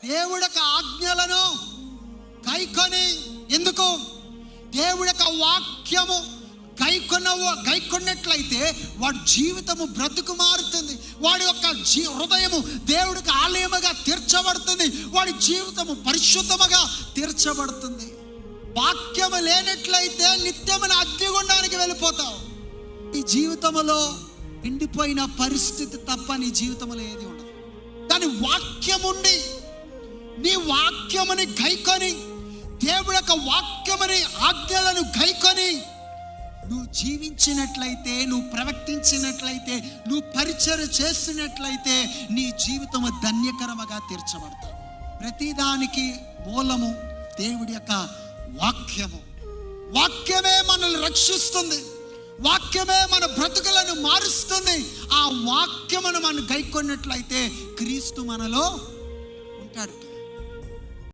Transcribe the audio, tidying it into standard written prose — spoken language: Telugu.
దేవుడి యొక్క ఆజ్ఞలను గైకొని, ఎందుకు? దేవుడి యొక్క వాక్యము గైకొన్నట్లయితే వాడి జీవితము బ్రతుకు మారుతుంది. వాడి యొక్క హృదయము దేవుడికి ఆలయముగా తీర్చబడుతుంది. వాడి జీవితము పరిశుద్ధముగా తీర్చబడుతుంది. వాక్యము లేనట్లయితే నిత్యమైన అగ్నిగుండానికి వెళ్ళిపోతావు. ఈ జీవితంలో ఎండిపోయిన పరిస్థితి తప్ప నీ జీవితంలో ఏది ఉండదు. కానీ వాక్యముండి నీ వాక్యముని గైకొని, దేవుడి యొక్క వాక్యముని ఆజ్ఞలను గైకొని నువ్వు జీవించినట్లయితే, నువ్వు ప్రవర్తించినట్లయితే, నువ్వు పరిచర్య చేసినట్లయితే నీ జీవితము ధన్యకరముగా తీర్చబడతావు. ప్రతిదానికి మూలము దేవుడి యొక్క వాక్యము. వాక్యమే మనల్ని రక్షిస్తుంది. వాక్యమే మన బ్రతుకులను మారుస్తుంది. ఆ వాక్యమును మనం గైకొన్నట్లయితే క్రీస్తు మనలో ఉంటాడు.